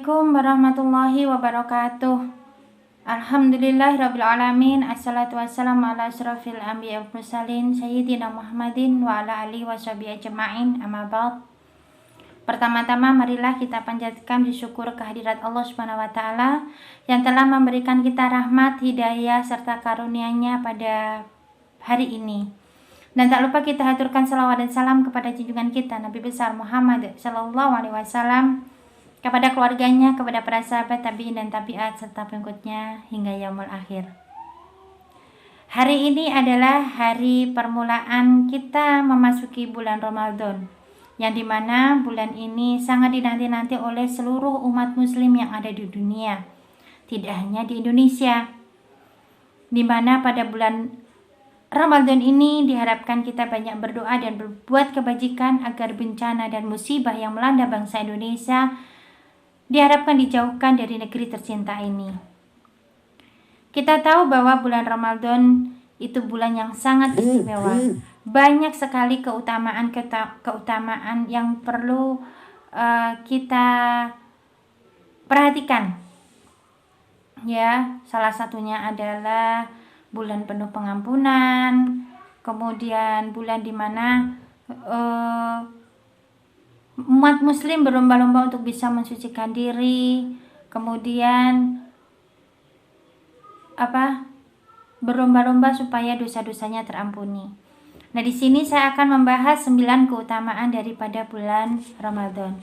Assalamualaikum warahmatullahi wabarakatuh. Alhamdulillahirrabbilalamin. Assalatu wassalamu ala asyrafil anbiya wal mursalin Sayyidina Muhammadin wa ala alihi washabihi ajma'in, amma ba'd. Pertama-tama marilah kita panjatkan syukur kehadirat Allah Subhanahu wa taala yang telah memberikan kita rahmat, hidayah serta karunia-Nya pada hari ini. Dan tak lupa kita haturkan salawat dan salam kepada junjungan kita Nabi besar Muhammad sallallahu alaihi wasallam, kepada keluarganya, kepada para sahabat, tabi'in dan tabi'at serta pengikutnya hingga yaumul akhir. Hari ini adalah hari permulaan kita memasuki bulan Ramadan, yang dimana bulan ini sangat dinanti-nanti oleh seluruh umat muslim yang ada di dunia, tidak hanya di Indonesia, dimana pada bulan Ramadan ini diharapkan kita banyak berdoa dan berbuat kebajikan agar bencana dan musibah yang melanda bangsa Indonesia diharapkan dijauhkan dari negeri tercinta ini. Kita tahu bahwa bulan Ramadan itu bulan yang sangat istimewa. Banyak sekali keutamaan yang perlu kita perhatikan. Ya, salah satunya adalah bulan penuh pengampunan, kemudian bulan di mana umat muslim berlomba-lomba untuk bisa mensucikan diri, kemudian berlomba-lomba supaya dosa-dosanya terampuni. Nah, di sini saya akan membahas 9 keutamaan daripada bulan Ramadan.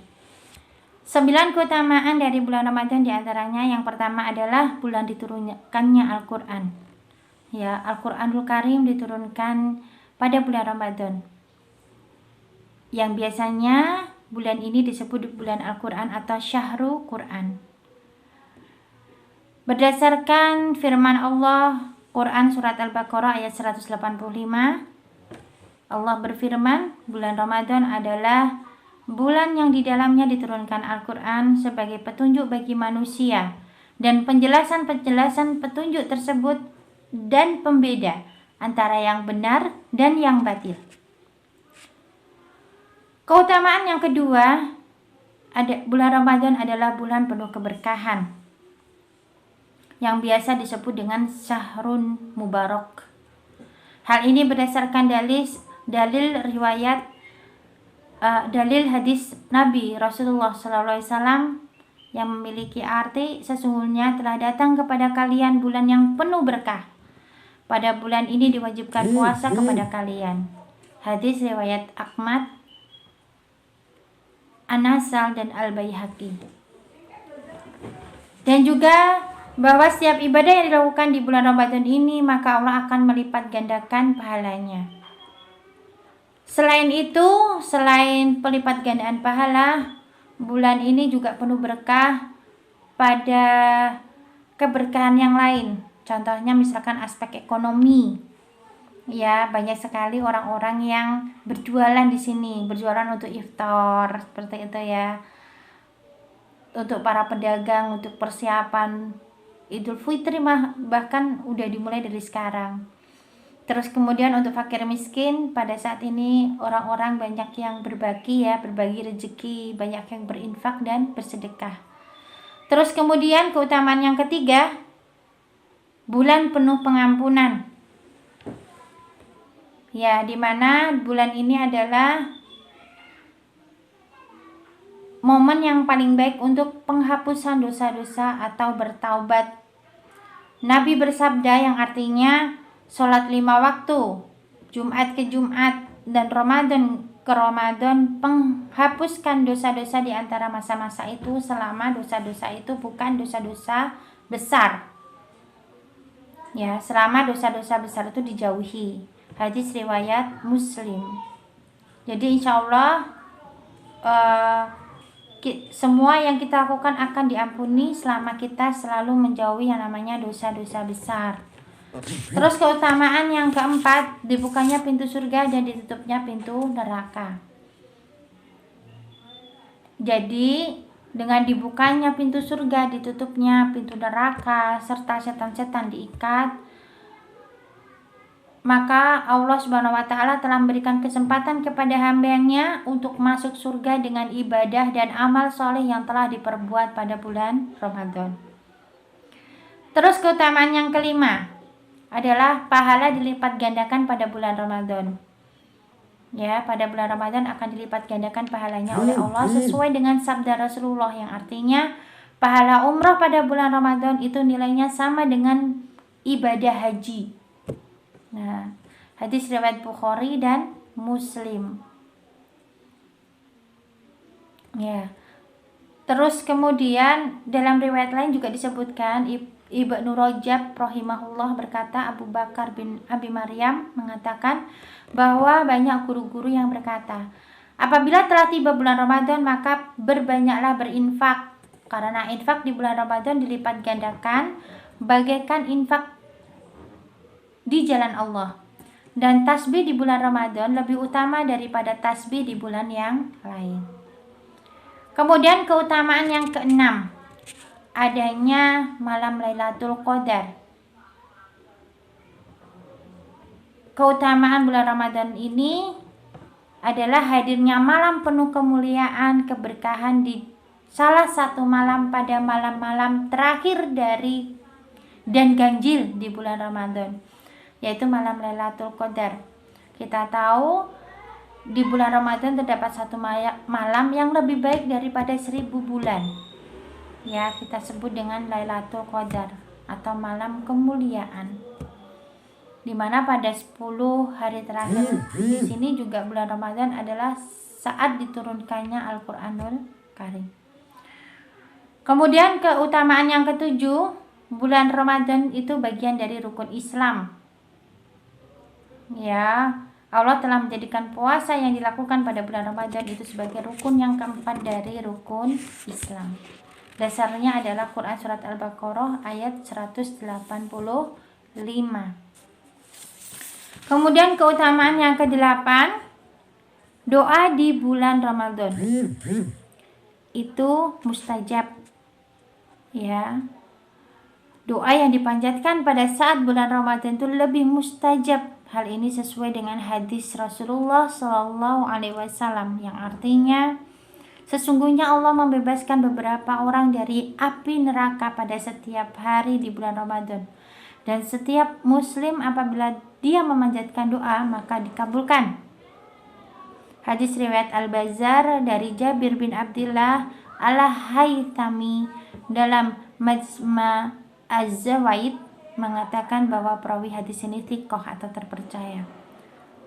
9 keutamaan dari bulan Ramadan diantaranya yang pertama adalah bulan diturunkannya Al-Quran. Ya, Al-Quranul Karim diturunkan pada bulan Ramadan, yang biasanya bulan ini disebut bulan Al-Quran atau Syahrul Quran. Berdasarkan firman Allah, Quran surat Al-Baqarah ayat 185, Allah berfirman, bulan Ramadan adalah bulan yang di dalamnya diturunkan Al-Quran sebagai petunjuk bagi manusia, dan penjelasan-penjelasan petunjuk tersebut dan pembeda antara yang benar dan yang batil. Keutamaan yang kedua, bulan Ramadan adalah bulan penuh keberkahan, yang biasa disebut dengan Syahrun Mubarak. Hal ini berdasarkan dalil hadis Nabi Rasulullah SAW yang memiliki arti, sesungguhnya telah datang kepada kalian bulan yang penuh berkah. Pada bulan ini diwajibkan puasa kepada kalian. Hadis riwayat Ahmad, An-Nasai dan Al-Baihaqi. Dan juga bahwa setiap ibadah yang dilakukan di bulan Ramadan ini, maka Allah akan melipat gandakan pahalanya. Selain itu, selain pelipat gandaan pahala, bulan ini juga penuh berkah pada keberkahan yang lain. Contohnya misalkan aspek ekonomi. Ya, banyak sekali orang-orang yang berjualan di sini, berjualan untuk iftar, seperti itu ya. Untuk para pedagang, untuk persiapan Idul Fitri bahkan udah dimulai dari sekarang. Terus kemudian untuk fakir miskin, pada saat ini orang-orang banyak yang berbagi rezeki, banyak yang berinfak dan bersedekah. Terus kemudian keutamaan yang ketiga, bulan penuh pengampunan. Ya, di mana bulan ini adalah momen yang paling baik untuk penghapusan dosa-dosa atau bertaubat. Nabi bersabda yang artinya sholat 5 waktu, Jumat ke Jumat dan Ramadan ke Ramadan, penghapuskan dosa-dosa di antara masa-masa itu selama dosa-dosa itu bukan dosa-dosa besar. Ya, selama dosa-dosa besar itu dijauhi. Hadis riwayat Muslim. Jadi insya Allah semua yang kita lakukan akan diampuni selama kita selalu menjauhi yang namanya dosa-dosa besar. Terus keutamaan yang keempat, dibukanya pintu surga dan ditutupnya pintu neraka. Jadi dengan dibukanya pintu surga, ditutupnya pintu neraka, serta setan-setan diikat, maka Allah Subhanahu wa taala telah memberikan kesempatan kepada hambanya untuk masuk surga dengan ibadah dan amal soleh yang telah diperbuat pada bulan Ramadan. Terus keutamaan yang kelima adalah pahala dilipat gandakan pada bulan Ramadan. Ya, pada bulan Ramadan akan dilipat gandakan pahalanya oleh Allah sesuai dengan sabda Rasulullah yang artinya pahala umrah pada bulan Ramadan itu nilainya sama dengan ibadah haji. Nah, hadis riwayat Bukhari dan Muslim. Ya. Terus kemudian dalam riwayat lain juga disebutkan Ibnu Rajab rahimahullah berkata, Abu Bakar bin Abi Maryam mengatakan bahwa banyak guru-guru yang berkata, apabila telah tiba bulan Ramadan maka berbanyaklah berinfak, karena infak di bulan Ramadan dilipat gandakan bagaikan infak di jalan Allah. Dan tasbih di bulan Ramadan lebih utama daripada tasbih di bulan yang lain. Kemudian keutamaan yang keenam, adanya malam Lailatul Qadar. Keutamaan bulan Ramadan ini adalah hadirnya malam penuh kemuliaan, keberkahan di salah satu malam pada malam-malam terakhir dari dan ganjil di bulan Ramadan, yaitu malam Lailatul Qadar. Kita tahu di bulan Ramadan terdapat satu malam yang lebih baik daripada 1000 bulan. Ya, kita sebut dengan Lailatul Qadar atau malam kemuliaan. Di mana pada 10 hari terakhir di sini juga bulan Ramadan adalah saat diturunkannya Al-Qur'anul Karim. Kemudian keutamaan yang ketujuh, bulan Ramadan itu bagian dari rukun Islam. Ya, Allah telah menjadikan puasa yang dilakukan pada bulan Ramadan itu sebagai rukun yang keempat dari rukun Islam. Dasarnya adalah Quran Surat Al-Baqarah ayat 185. Kemudian keutamaan yang ke-8, doa di bulan Ramadan itu mustajab. Ya, doa yang dipanjatkan pada saat bulan Ramadan itu lebih mustajab. Hal ini sesuai dengan hadis Rasulullah Shallallahu Alaihi Wasallam yang artinya sesungguhnya Allah membebaskan beberapa orang dari api neraka pada setiap hari di bulan Ramadan, dan setiap muslim apabila dia memanjatkan doa maka dikabulkan. Hadis riwayat Al-Bazzar dari Jabir bin Abdullah Al-Haythami dalam Majma' Az-Zawaid mengatakan bahwa perawi hadis ini thiqah atau terpercaya.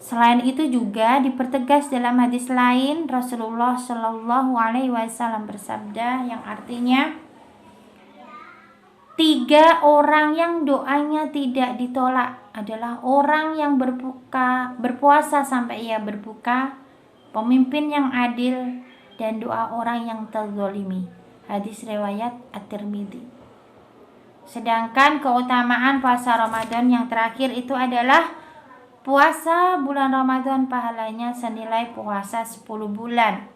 Selain itu juga dipertegas dalam hadis lain Rasulullah Shallallahu Alaihi Wasallam bersabda yang artinya 3 orang yang doanya tidak ditolak adalah orang yang berpuasa sampai ia berbuka, pemimpin yang adil, dan doa orang yang terzalimi. Hadis riwayat At-Tirmidzi. Sedangkan keutamaan puasa Ramadan yang terakhir itu adalah puasa bulan Ramadan pahalanya senilai puasa 10 bulan.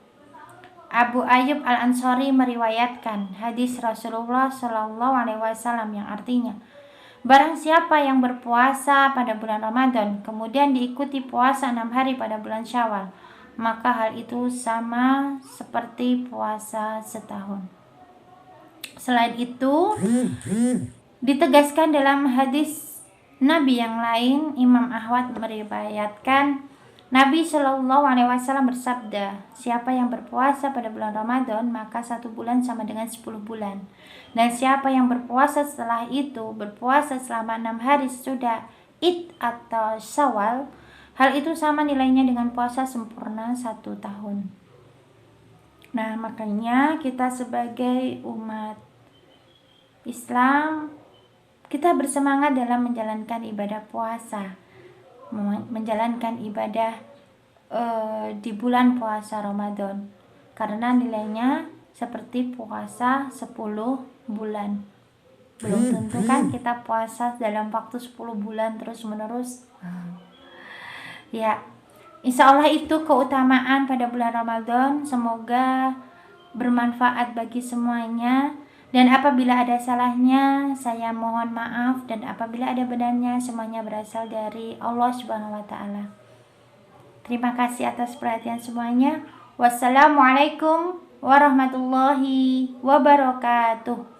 Abu Ayyub Al-Ansari meriwayatkan hadis Rasulullah Shallallahu Alaihi Wasallam yang artinya, barang siapa yang berpuasa pada bulan Ramadan kemudian diikuti puasa 6 hari pada bulan Syawal, maka hal itu sama seperti puasa setahun. Selain itu ditegaskan dalam hadis Nabi yang lain, Imam Ahmad meriwayatkan Nabi Shallallahu Alaihi Wasallam bersabda, siapa yang berpuasa pada bulan Ramadan maka 1 bulan sama dengan 10 bulan, dan siapa yang berpuasa setelah itu berpuasa selama 6 hari sesudah Id atau Syawal, hal itu sama nilainya dengan puasa sempurna 1 tahun. Nah, makanya kita sebagai umat Islam kita bersemangat dalam menjalankan ibadah puasa, menjalankan ibadah di bulan puasa Ramadan, karena nilainya seperti puasa 10 bulan. Belum tentu kan kita puasa dalam waktu 10 bulan terus menerus. Ya, insya Allah itu keutamaan pada bulan Ramadan. Semoga bermanfaat bagi semuanya. Dan apabila ada salahnya, saya mohon maaf, dan apabila ada benarnya, semuanya berasal dari Allah Subhanahu wa taala. Terima kasih atas perhatian semuanya. Wassalamualaikum warahmatullahi wabarakatuh.